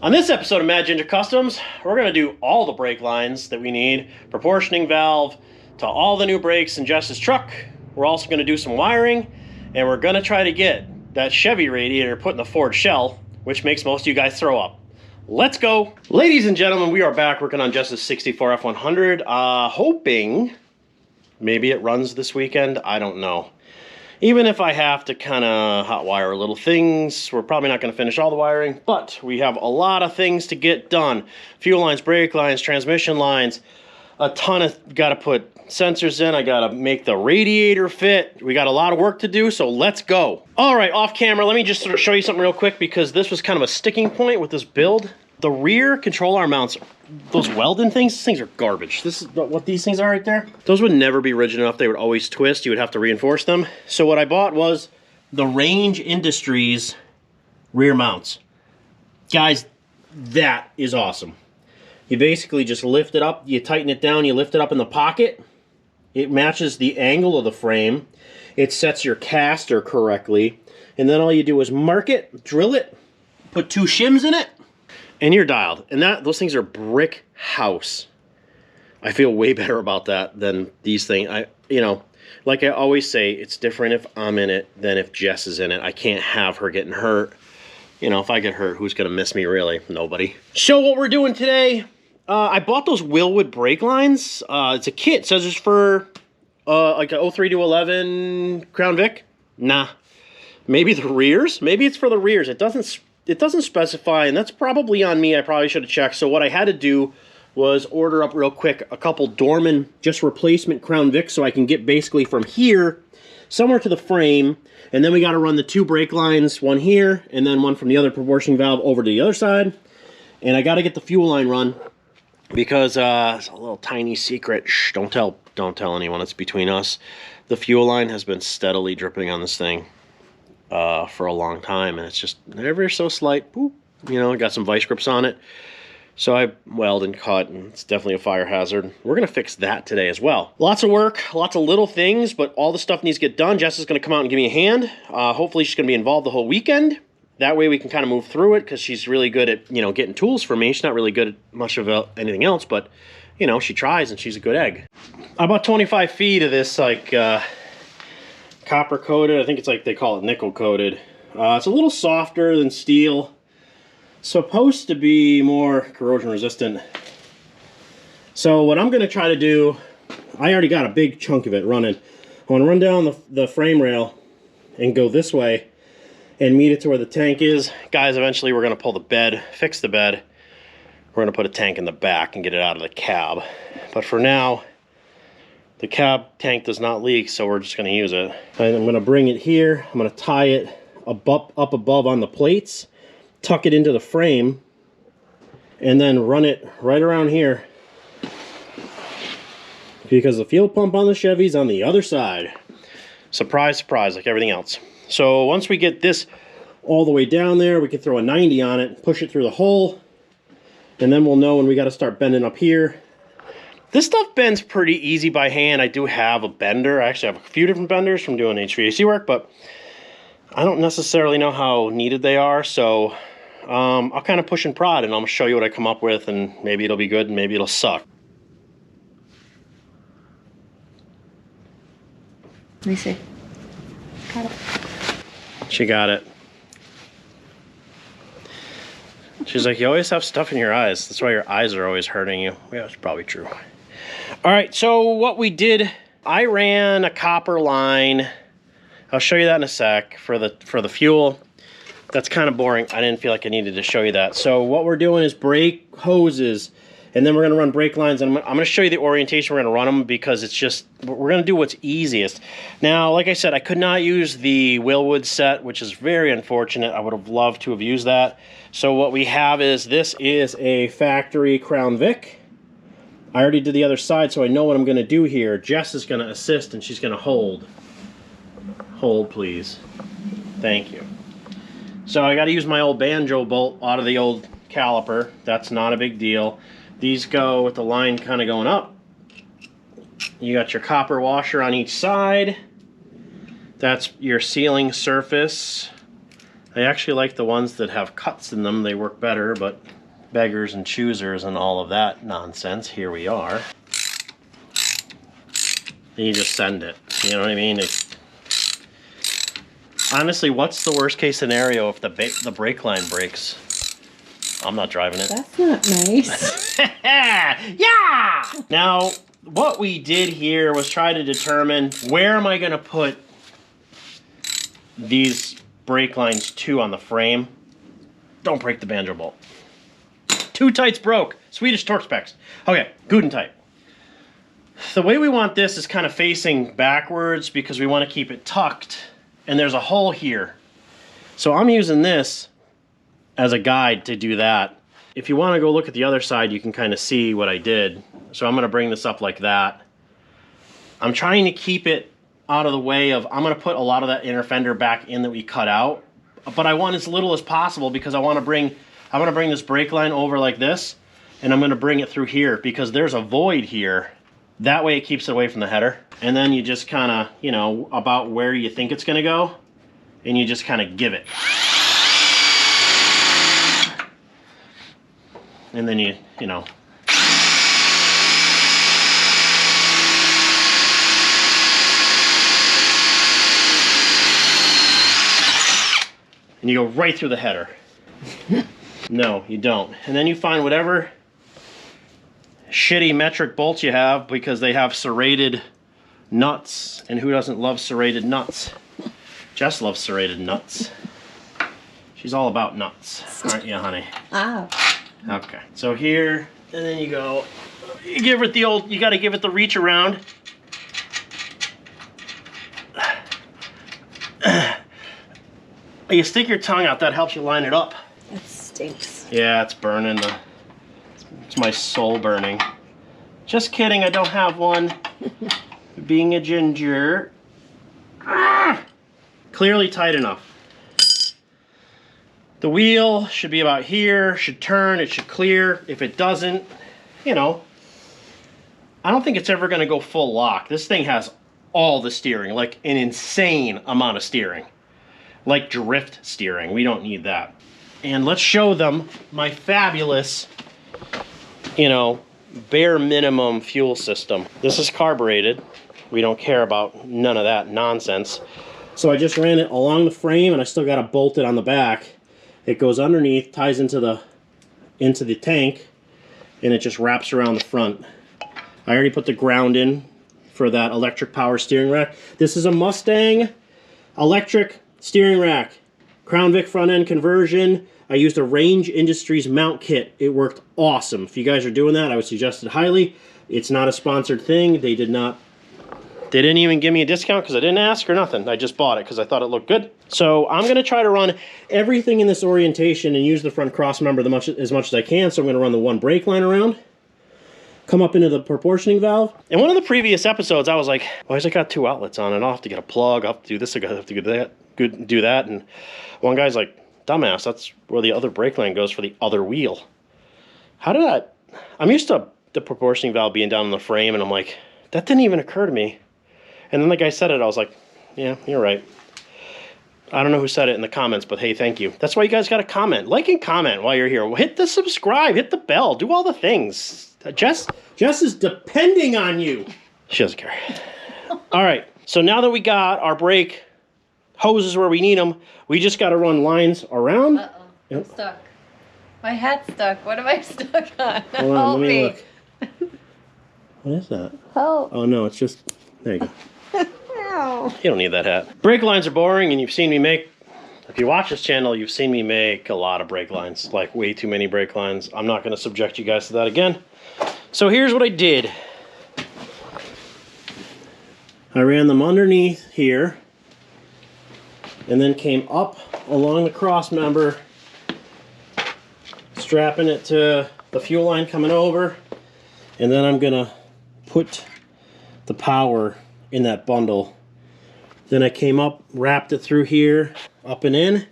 On this episode of Mad Ginger Customs, we're going to do all the brake lines that we need, proportioning valve to all the new brakes in Jess's truck. We're also going to do some wiring, and we're going to try to get that Chevy radiator put in the Ford shell, which makes most of you guys throw up. Let's go. Ladies and gentlemen, we are back working on Jess's 64 F100, hoping maybe it runs this weekend. I don't know. Even if I have to kind of hot wire little things, we're probably not going to finish all the wiring, but we have a lot of things to get done. Fuel lines, brake lines, transmission lines, a ton of, got to put sensors in. I got to make the radiator fit. We got a lot of work to do, so let's go. All right, off camera, let me just sort of show you something real quick because this was kind of a sticking point with this build. The rear control arm mounts, those welding things, these things are garbage. This is what these things are right there. Those would never be rigid enough. They would always twist. You would have to reinforce them. So what I bought was the Range Industries rear mounts. Guys, that is awesome. You basically just lift it up, you tighten it down, you lift it up in the pocket. It matches the angle of the frame. It sets your caster correctly. And then all you do is mark it, drill it, put 2 shims in it, and you're dialed. And those things are brick house. I feel way better about that than these things. You know, like I always say, it's different if I'm in it than if Jess is in it. I can't have her getting hurt. You know, if I get hurt, who's gonna miss me really? Nobody. So what we're doing today, I bought those Wilwood brake lines. It's a kit. It says it's for like a 03 to 11 Crown Vic. Nah. Maybe the rears? Maybe it's for the rears. It doesn't specify, and that's probably on me. I probably should have checked. So what I had to do was order up real quick a couple Dorman just replacement Crown Vics so I can get basically from here somewhere to the frame. And then we got to run the 2 brake lines, one here and then one from the other proportioning valve over to the other side. And I got to get the fuel line run because it's a little tiny secret. Shh, don't tell anyone. It's between us. The fuel line has been steadily dripping on this thing for a long time, and it's just ever so slight. Boop, you know, got some vice grips on it, so I weld and cut, and it's definitely a fire hazard. We're gonna fix that today as well. Lots of work, lots of little things, but all the stuff needs to get done. Jess is gonna come out and give me a hand. Hopefully she's gonna be involved the whole weekend. That way we can kind of move through it because she's really good at, you know, getting tools for me. She's not really good at much of anything else, but you know, she tries and she's a good egg. About 25 feet of this, like, copper coated. I think it's like they call it nickel coated. It's a little softer than steel. Supposed to be more corrosion resistant. So what I'm going to try to do, I already got a big chunk of it running. I want to run down the frame rail and go this way and meet it to where the tank is. Guys, eventually we're going to pull the bed, fix the bed. We're going to put a tank in the back and get it out of the cab. But for now, the cab tank does not leak, so we're just going to use it. And I'm going to bring it here. I'm going to tie it up above on the plates, tuck it into the frame, and then run it right around here. Because the fuel pump on the Chevy's on the other side. Surprise, surprise, like everything else. So once we get this all the way down there, we can throw a 90 on it, push it through the hole, and then we'll know when we got to start bending up here. This stuff bends pretty easy by hand. I do have a bender. I actually have a few different benders from doing HVAC work, but I don't necessarily know how needed they are, so I'll kind of push and prod, and I'll show you what I come up with, and maybe it'll be good, and maybe it'll suck. Let me see. Got it. She got it. She's like, you always have stuff in your eyes. That's why your eyes are always hurting you. Yeah, that's probably true. All right, so what we did, I ran a copper line. I'll show you that in a sec for the fuel. That's kind of boring. I didn't feel like I needed to show you that. So what we're doing is brake hoses, and then we're going to run brake lines. And I'm going to show you the orientation we're going to run them because it's just, we're going to do what's easiest. Now, like I said, I could not use the Wilwood set, which is very unfortunate. I would have loved to have used that. So what we have is, this is a factory Crown Vic. I already did the other side, so I know what I'm going to do here. Jess is going to assist, and she's going to hold. Hold, please. Thank you. So I got to use my old banjo bolt out of the old caliper. That's not a big deal. These go with the line kind of going up. You got your copper washer on each side. That's your sealing surface. I actually like the ones that have cuts in them. They work better, but beggars and choosers and all of that nonsense. Here we are. And you just send it. You know what I mean? Honestly, what's the worst case scenario if the brake line breaks? I'm not driving it. That's not nice. Yeah! Now, what we did here was try to determine where am I going to put these brake lines to on the frame. Don't break the banjo bolt. Two tights broke. Swedish torque specs. Okay, Guden tight. The way we want this is kind of facing backwards because we want to keep it tucked. And there's a hole here. So I'm using this as a guide to do that. If you want to go look at the other side, you can kind of see what I did. So I'm going to bring this up like that. I'm trying to keep it out of the way of, I'm going to put a lot of that inner fender back in that we cut out. But I want as little as possible because I want to bring this brake line over like this. And I'm going to bring it through here because there's a void here. That way it keeps it away from the header. And then you just kind of, you know, about where you think it's going to go. And you just kind of give it. And then you know. And you go right through the header. No, you don't. And then you find whatever shitty metric bolts you have because they have serrated nuts. And who doesn't love serrated nuts? Jess loves serrated nuts. She's all about nuts, aren't you, honey? Ah. Okay, so here, and then you go, you give it the old, you gotta give it the reach around. You stick your tongue out, that helps you line it up. That stinks. Yeah, it's burning. It's my soul burning. Just kidding, I don't have one. Being a ginger. Clearly tight enough. The wheel should be about here, should turn, it should clear. If it doesn't, you know, I don't think it's ever gonna go full lock. This thing has all the steering, like an insane amount of steering. Like drift steering, we don't need that. And let's show them my fabulous, you know, bare minimum fuel system. This is carbureted. We don't care about none of that nonsense. So I just ran it along the frame and I still got it bolted on the back. It goes underneath, ties into the tank, and it just wraps around the front. I already put the ground in for that electric power steering rack. This is a Mustang electric steering rack. Crown Vic front end conversion. I used a Range Industries mount kit. It worked awesome. If you guys are doing that, I would suggest it highly. It's not a sponsored thing. They didn't even give me a discount because I didn't ask or nothing. I just bought it because I thought it looked good. So I'm going to try to run everything in this orientation and use the front cross member as much as I can. So I'm going to run the one brake line around, come up into the proportioning valve. In one of the previous episodes, I was like, why has it got two outlets on it? I'll have to get a plug. I'll have to do this. I have to do that. And one guy's like, dumbass, that's where the other brake line goes for the other wheel. How did that? I'm used to the proportioning valve being down on the frame, and I'm like, that didn't even occur to me. And then the guy said it, I was like, yeah, you're right. I don't know who said it in the comments, but hey, thank you. That's why you guys got to comment. Like and comment while you're here. Hit the subscribe, hit the bell, do all the things. Jess is depending on you. She doesn't care. All right, so now that we got our brake hoses where we need them, we just got to run lines around. Uh-oh, I'm stuck. My hat's stuck. What am I stuck on? Hold on, let me look. What is that? Help. Oh, no, it's just, there you go. Ow. You don't need that hat. Brake lines are boring, and you've seen me make, if you watch this channel, you've seen me make a lot of brake lines, like way too many brake lines. I'm not going to subject you guys to that again. So here's what I did. I ran them underneath here, and then came up along the cross member, strapping it to the fuel line coming over, and then I'm gonna put the power in that bundle. Then I came up, wrapped it through here, up and in,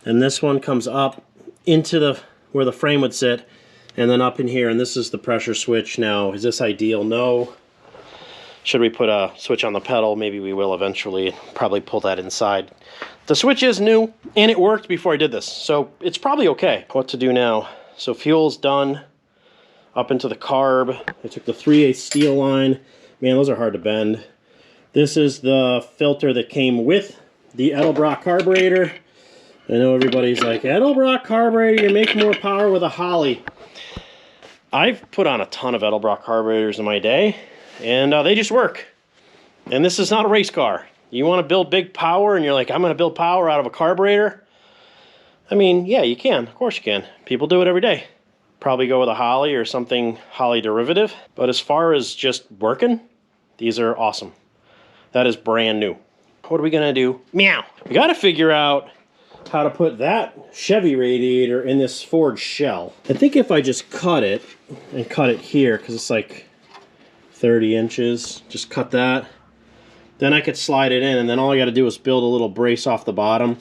and this one comes up into where the frame would sit, and then up in here, and this is the pressure switch. Now, is this ideal? No. Should we put a switch on the pedal? Maybe we will eventually. Probably pull that inside. The switch is new, and it worked before I did this, so it's probably okay. What to do now? So fuel's done. Up into the carb. I took the 3/8 steel line. Man, those are hard to bend. This is the filter that came with the Edelbrock carburetor. I know everybody's like, Edelbrock carburetor, you make more power with a Holly. I've put on a ton of Edelbrock carburetors in my day, and they just work. And this is not a race car. You want to build big power, and you're like, I'm going to build power out of a carburetor? I mean, yeah, you can. Of course you can. People do it every day. Probably go with a Holly or something Holly derivative. But as far as just working, these are awesome. That is brand new. What are we going to do? Meow. We got to figure out how to put that Chevy radiator in this Ford shell. I think if I just cut it, and cut it here, because it's like 30 inches, just cut that, then I could slide it in, and then all I got to do is build a little brace off the bottom.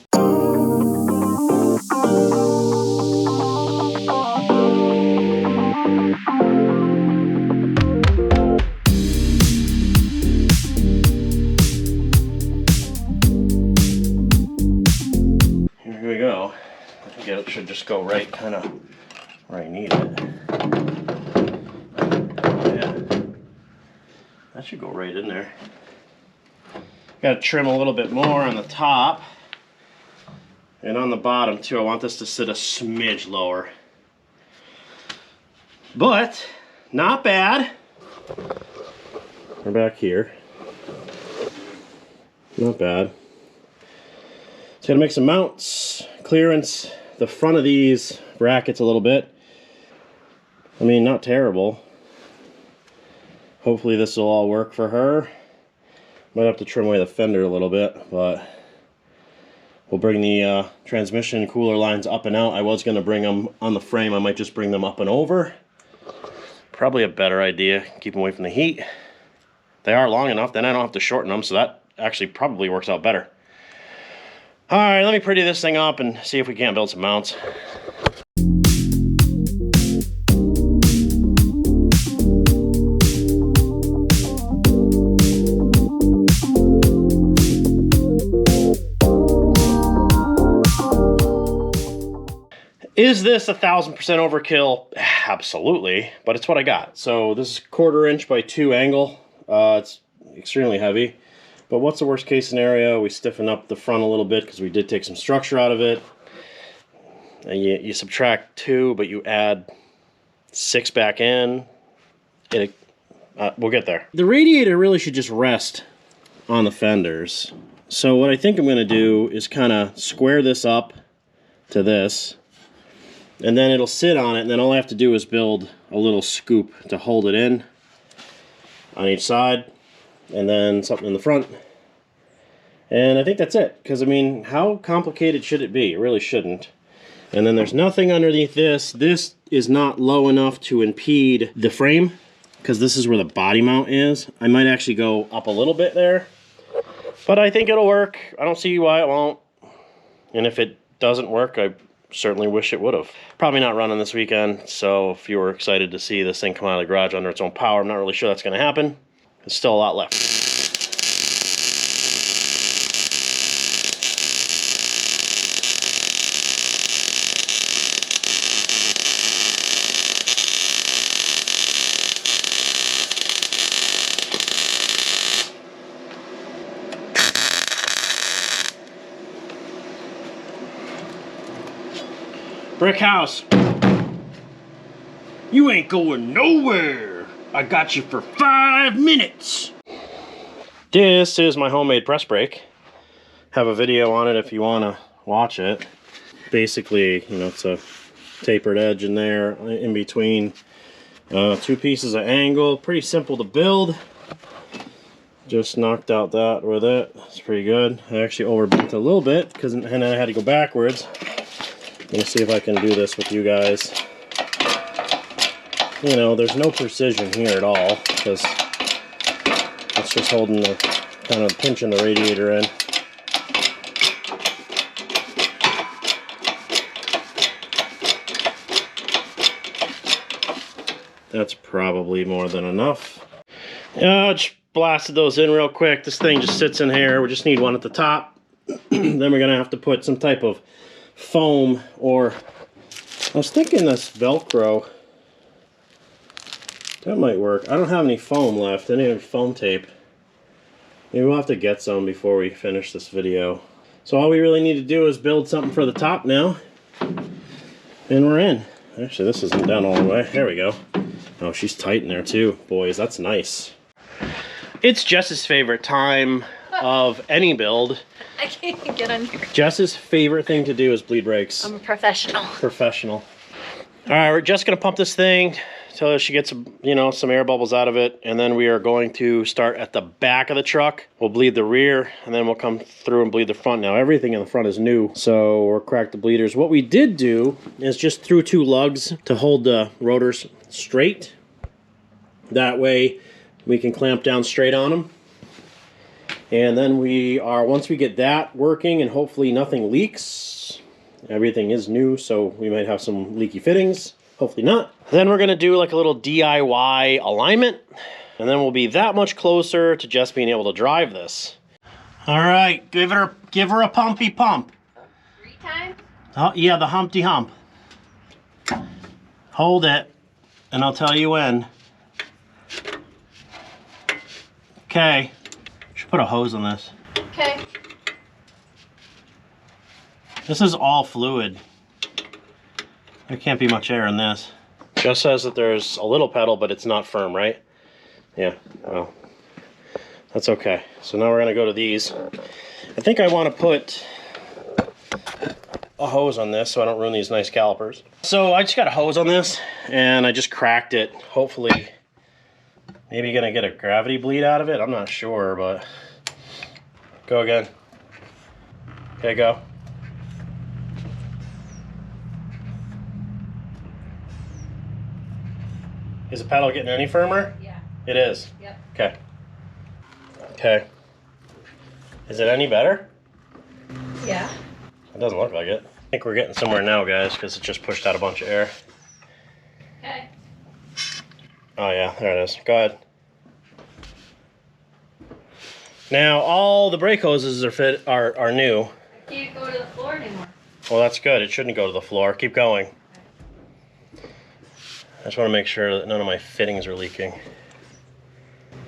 Here we go. I think it should just go right kind of where I need it. Yeah. That should go right in there. Got to trim a little bit more on the top. And on the bottom too, I want this to sit a smidge lower. But, not bad. We're back here. Not bad. Just gotta make some mounts, clearance the front of these brackets a little bit. I mean, not terrible. Hopefully this will all work for her. Might have to trim away the fender a little bit, but we'll bring the transmission cooler lines up and out. I was gonna bring them on the frame. I might just bring them up and over. Probably a better idea. Keep them away from the heat. They are long enough, then I don't have to shorten them, so that actually probably works out better. All right, let me pretty this thing up and see if we can't build some mounts. Is this 1000% overkill? Absolutely, but it's what I got. So this is 1/4 inch by 2 angle. It's extremely heavy. But what's the worst case scenario? We stiffen up the front a little bit because we did take some structure out of it. And you subtract 2, but you add 6 back in. We'll get there. The radiator really should just rest on the fenders. So what I think I'm going to do is kind of square this up to this. And then it'll sit on it, and then all I have to do is build a little scoop to hold it in on each side. And then something in the front. And I think that's it. Because, I mean, how complicated should it be? It really shouldn't. And then there's nothing underneath this. This is not low enough to impede the frame. Because this is where the body mount is. I might actually go up a little bit there. But I think it'll work. I don't see why it won't. And if it doesn't work, I certainly wish it would have. Probably not running this weekend. So if you were excited to see this thing come out of the garage under its own power, I'm not really sure that's going to happen. There's still a lot left. Brick house. You ain't going nowhere. I got you for 5 minutes. This is my homemade press brake. Have a video on it if you want to watch it. Basically, you know, it's a tapered edge in there in between 2 pieces of angle. Pretty simple to build. Just knocked out that with it. It's pretty good. I actually overbent a little bit because and then I had to go backwards. I'm gonna see if I can do this with you guys. You know, there's no precision here at all because it's just holding the, kind of pinching the radiator in. That's probably more than enough. Just blasted those in real quick. This thing just sits in here. We just need one at the top. then we're gonna have to put some type of foam, or I was thinking this Velcro. That might work. I don't have any foam left. I need foam tape. Maybe we'll have to get some before we finish this video. So all we really need to do is build something for the top now. And we're in. Actually, this isn't down all the way. There we go. Oh, she's tight in there too. Boys, that's nice. It's Jess's favorite time of any build. I can't get under. Jess's favorite thing to do is bleed brakes. I'm a professional. Professional. All right, we're just gonna pump this thing till she gets, you know, some air bubbles out of it, and then we are going to start at the back of the truck. We'll bleed the rear, and then we'll come through and bleed the front. Now everything in the front is new, so we'll crack the bleeders. What we did do is just threw 2 lugs to hold the rotors straight. That way we can clamp down straight on them. And then once we get that working and hopefully nothing leaks, everything is new, so we might have some leaky fittings. Hopefully not. Then we're gonna do like a little DIY alignment, and then we'll be that much closer to just being able to drive this. All right, give her a pumpy pump. 3 times? Oh yeah, the Humpty Hump. Hold it, and I'll tell you when. Okay. Should put a hose on this. Okay. This is all fluid. There can't be much air in this. Just says that there's a little pedal, but it's not firm, right? Yeah, well, that's okay. So now we're gonna go to these. I think I wanna put a hose on this so I don't ruin these nice calipers. So I just got a hose on this and I just cracked it. Hopefully, maybe gonna get a gravity bleed out of it. I'm not sure, but go again. Okay, go. Is the pedal getting any firmer? Yeah. It is? Yep. Okay. Okay. Is it any better? Yeah. It doesn't look like it. I think we're getting somewhere now, guys, because it just pushed out a bunch of air. Okay. Oh yeah, there it is. Go ahead. Now all the brake hoses are new. I can't go to the floor anymore. Well, that's good. It shouldn't go to the floor. Keep going. I just want to make sure that none of my fittings are leaking.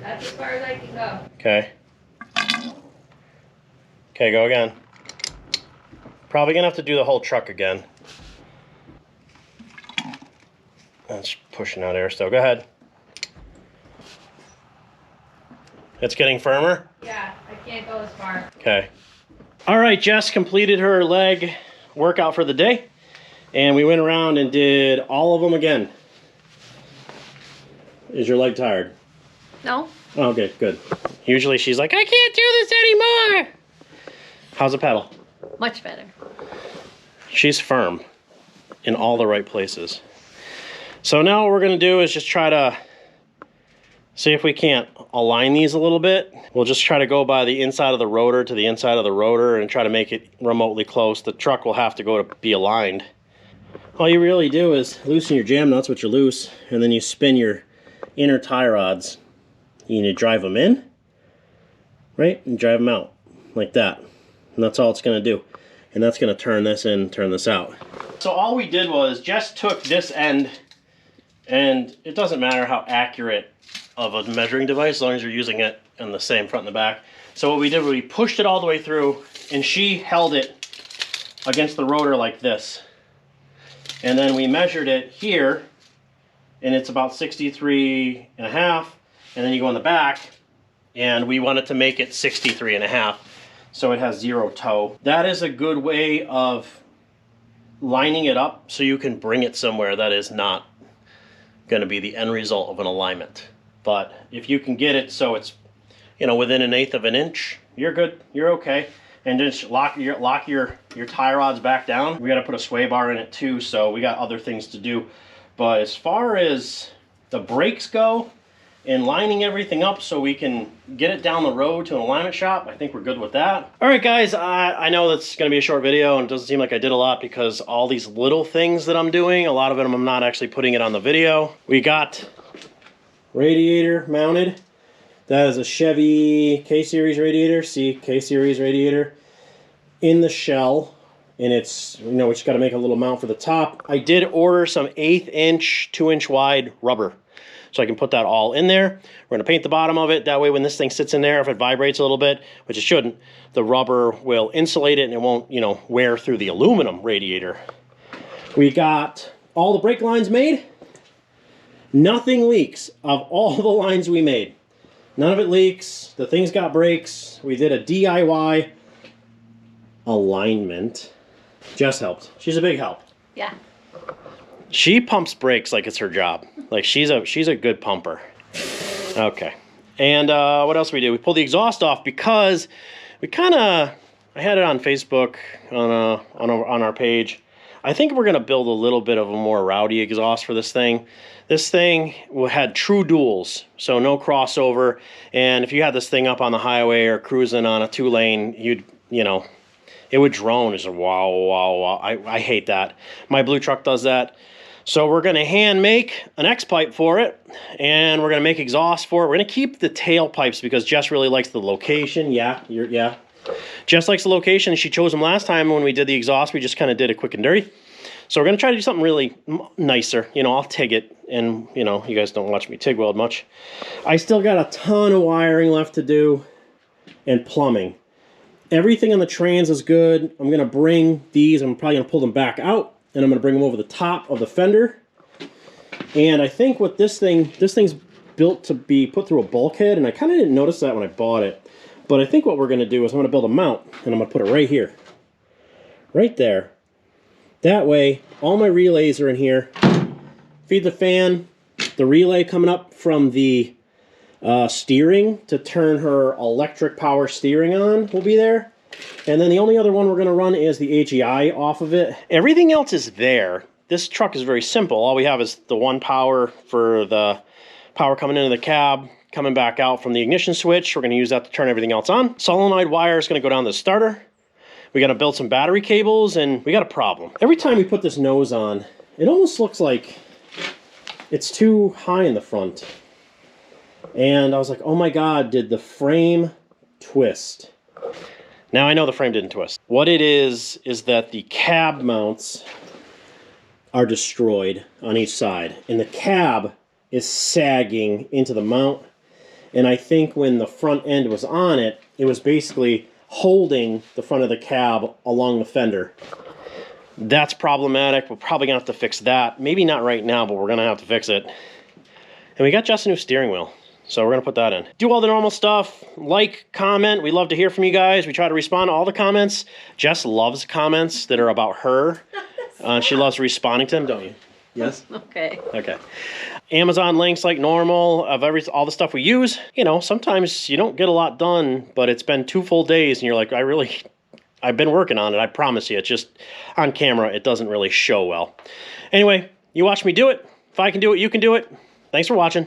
That's as far as I can go. Okay. Okay, go again. Probably gonna have to do the whole truck again. That's pushing out air still. Go ahead. It's getting firmer? Yeah, I can't go as far. Okay. All right, Jess completed her leg workout for the day, and we went around and did all of them again. Is your leg tired? No. Oh, okay, good. Usually she's like, I can't do this anymore. How's the pedal? Much better. She's firm in all the right places. So now what we're gonna do is just try to see if we can't align these a little bit. We'll just try to go by the inside of the rotor to the inside of the rotor and try to make it remotely close. The truck will have to go to be aligned. All you really do is loosen your jam nuts, which are loose, and then you spin your inner tie rods. You need to drive them in, right, and drive them out like that. And that's all it's gonna do. And that's gonna turn this in, turn this out. So all we did was just took this end, and it doesn't matter how accurate of a measuring device as long as you're using it in the same front and the back. So what we did was we pushed it all the way through, and she held it against the rotor like this. And then we measured it here, and it's about 63.5, and then you go in the back, and we wanted to make it 63.5, so it has 0 toe. That is a good way of lining it up so you can bring it somewhere that is not going to be the end result of an alignment. But if you can get it so it's, you know, within 1/8 of an inch, you're good, you're okay. And just lock your tie rods back down. We got to put a sway bar in it too, so we got other things to do. But as far as the brakes go and lining everything up so we can get it down the road to an alignment shop, I think we're good with that. All right, guys, I know that's going to be a short video, and it doesn't seem like I did a lot because all these little things that I'm doing, a lot of them I'm not actually putting it on the video. We got radiator mounted. That is a Chevy K-Series radiator, K-Series radiator. in the shell, and it's, you know, we just got to make a little mount for the top. I did order some 1/8 inch, 2-inch wide rubber, so I can put that all in there. We're gonna paint the bottom of it. That way when this thing sits in there, if it vibrates a little bit, which it shouldn't, the rubber will insulate it and it won't, you know, wear through the aluminum radiator. We got all the brake lines made. Nothing leaks of all the lines we made. None of it leaks. The thing's got brakes. We did a DIY alignment. Jess helped. She's a big help. Yeah. She pumps brakes like it's her job. Like she's a good pumper. Okay. And what else we do? We pulled the exhaust off because we kind of, I had it on Facebook on our page. I think we're gonna build a little bit of a more rowdy exhaust for this thing. This thing had true duals, so no crossover. And if you had this thing up on the highway or cruising on a 2-lane, you know, it would drone as a wow, wow, wow. I hate that. My blue truck does that. So we're gonna hand make an X pipe for it, and we're gonna make exhaust for it. We're gonna keep the tail pipes because Jess really likes the location. Yeah. Jess likes the location. She chose them last time when we did the exhaust. We just kind of did it quick and dirty. So we're gonna try to do something really nicer. You know, I'll TIG it, and you know, you guys don't watch me TIG weld much. I still got a ton of wiring left to do and plumbing. Everything on the trans is good. I'm gonna bring these, I'm probably gonna pull them back out, and I'm gonna bring them over the top of the fender. And I think what this thing's built to be put through a bulkhead, and I kind of didn't notice that when I bought it. But I think what we're gonna do is I'm gonna build a mount, and I'm gonna put it right here. Right there. That way, all my relays are in here. Feed the fan, the relay coming up from the steering to turn her electric power steering on will be there. And then the only other one we're gonna run is the HEI off of it. Everything else is there. This truck is very simple. All we have is the one power for the power coming into the cab, coming back out from the ignition switch. We're gonna use that to turn everything else on. Solenoid wire is gonna go down the starter. We gotta build some battery cables, and we got a problem. Every time we put this nose on, it almost looks like it's too high in the front. And I was like, oh my God, did the frame twist? Now I know the frame didn't twist. What it is that the cab mounts are destroyed on each side. And the cab is sagging into the mount. And I think when the front end was on it, it was basically holding the front of the cab along the fender. That's problematic. We're probably gonna have to fix that. Maybe not right now, but we're gonna have to fix it. And we got just a new steering wheel, so we're gonna put that in. Do all the normal stuff, like, comment. We love to hear from you guys. We try to respond to all the comments. Jess loves comments that are about her. She loves responding to them, don't you? Yes? Okay. Okay. Amazon links like normal of all the stuff we use. You know, sometimes you don't get a lot done, but it's been 2 full days and you're like, I've been working on it. I promise you. It's just on camera, it doesn't really show well. Anyway, you watch me do it. If I can do it, you can do it. Thanks for watching.